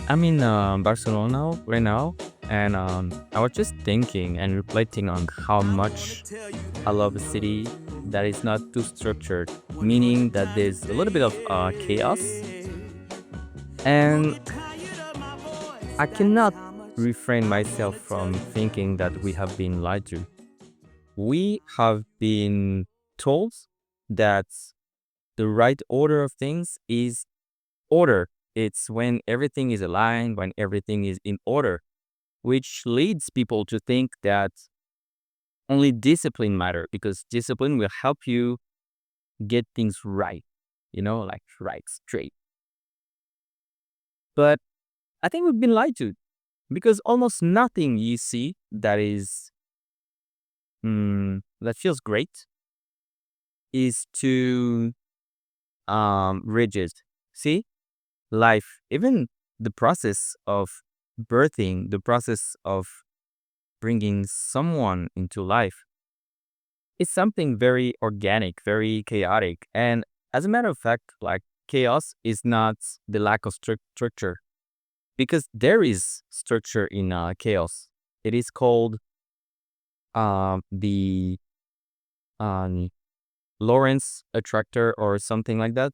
I'm in Barcelona right now, and I was just thinking and reflecting on how much I love a city that is not too structured, meaning that there's a little bit of chaos, and I cannot refrain myself from thinking that we have been lied to. We have been told that the right order of things is order. It's when everything is aligned, when everything is in order, which leads people to think that only discipline matter because discipline will help you get things right, like right straight. But I think we've been lied to because almost nothing you see that feels great is too rigid. See, life, even the process of birthing, the process of bringing someone into life, it's something very organic, very chaotic. And as a matter of fact, like chaos is not the lack of structure because there is structure in chaos. It is called the um, Lorentz attractor or something like that.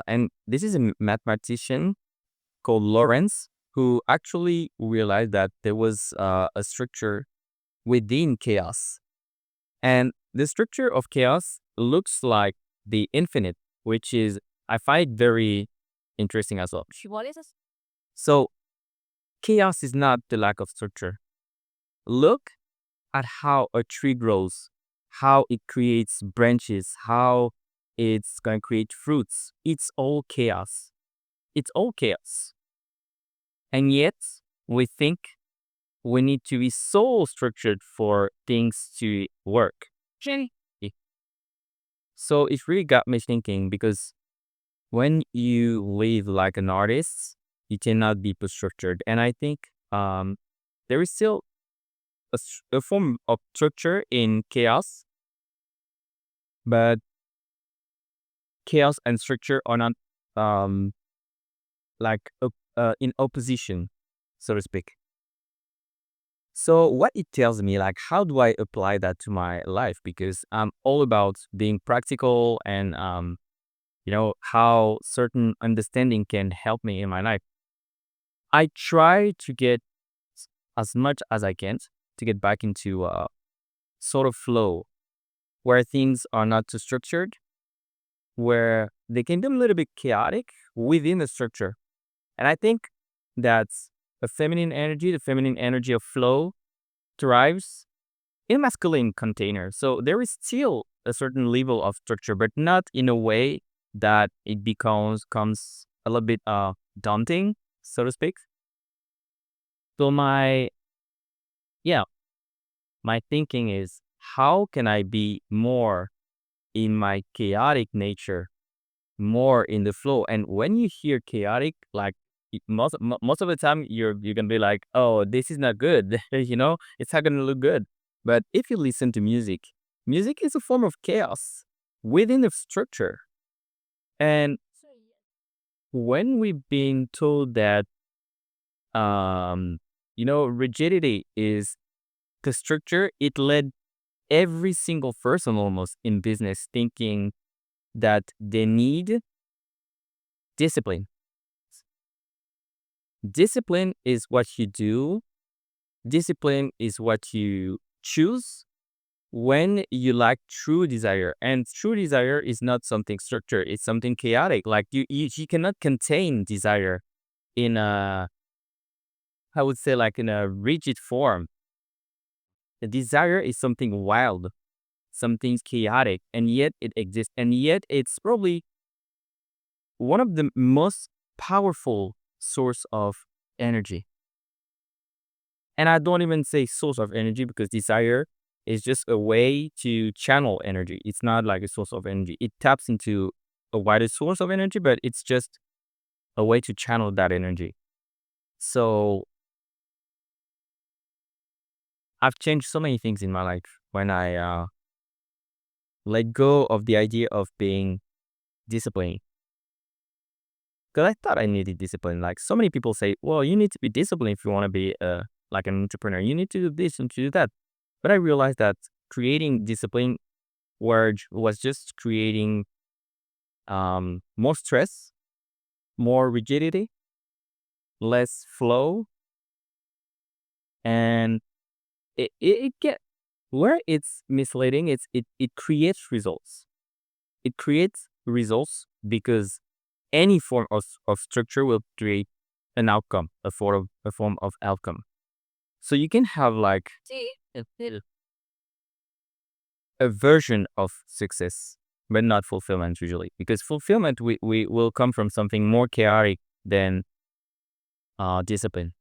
And this is a mathematician called Lorentz who actually realized that there was a structure within chaos. And the structure of chaos looks like the infinite, which is, I find it very interesting as well. So, chaos is not the lack of structure. Look at how a tree grows, how it creates branches, how it's going to create fruits. It's all chaos. It's all chaos. And yet, we think we need to be so structured for things to work. Jenny. So it really got me thinking because when you live like an artist, you cannot be structured. And I think there is still a form of structure in chaos, but chaos and structure are not um, like in opposition, so to speak. So what it tells me, like, how do I apply that to my life? Because I'm all about being practical and how certain understanding can help me in my life. I try to get as much as I can to get back into a sort of flow where things are not too structured, where they can be a little bit chaotic within the structure. And I think that's the feminine energy of flow thrives in masculine container. So there is still a certain level of structure, but not in a way that it comes a little bit daunting, so to speak. So yeah, my thinking is how can I be more in my chaotic nature, more in the flow? And when you hear chaotic, like most of the time you're gonna be like, oh, this is not good, it's not gonna look good. But if you listen to music, music is a form of chaos within the structure. And when we've been told that rigidity is the structure, it led every single person almost in business thinking that they need discipline. Discipline is what you do. Discipline is what you choose when you lack true desire. And true desire is not something structured, it's something chaotic. Like you cannot contain desire in I would say, like in a rigid form. The desire is something wild, something chaotic, and yet it exists. And yet it's probably one of the most powerful source of energy. And I don't even say source of energy because desire is just a way to channel energy. It's not like a source of energy. It taps into a wider source of energy, but it's just a way to channel that energy. So I've changed so many things in my life when I let go of the idea of being disciplined. because I thought I needed discipline. Like so many people say, well, you need to be disciplined if you want to be like an entrepreneur. You need to do this and to do that. But I realized that creating discipline was just creating more stress, more rigidity, less flow, and it get where it's misleading. It creates results. It creates results because any form of structure will create an outcome, a form of outcome. So you can have like a version of success, but not fulfillment usually, because fulfillment we will come from something more chaotic than discipline.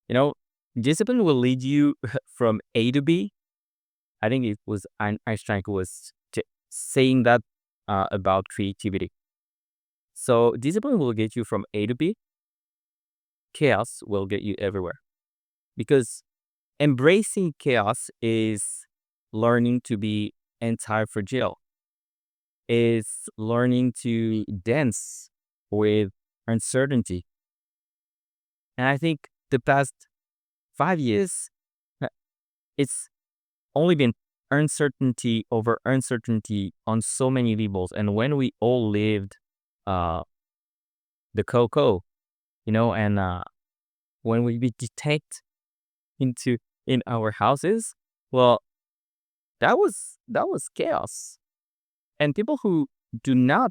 You know, discipline will lead you from A to B. I think it was Einstein who was saying that about creativity. So discipline will get you from A to B. Chaos will get you everywhere, because embracing chaos is learning to be anti-fragile, is learning to dance with uncertainty. And I think the past 5 years, uh, it's only been uncertainty over uncertainty on so many levels. And when we all lived uh, the cocoa, and when we be detect into in our houses, well, that was chaos. And people who do not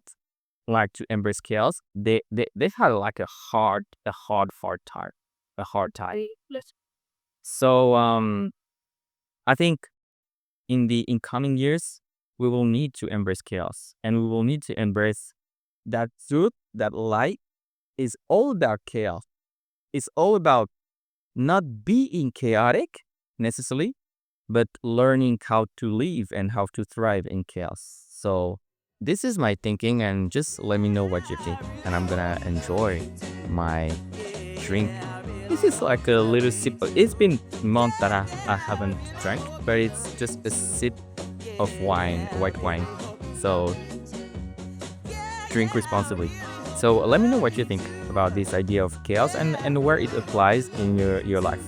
like to embrace chaos, they had like a hard time. So I think in the incoming years we will need to embrace chaos, and we will need to embrace that truth that life is all about chaos. It's all about not being chaotic necessarily, but learning how to live and how to thrive in chaos. So this is my thinking, and just let me know what you think, and I'm gonna enjoy my drink. This is like a little sip. It's been a month that I haven't drank, but it's just a sip of wine, white wine. So drink responsibly. So let me know what you think about this idea of chaos, and where it applies in your life.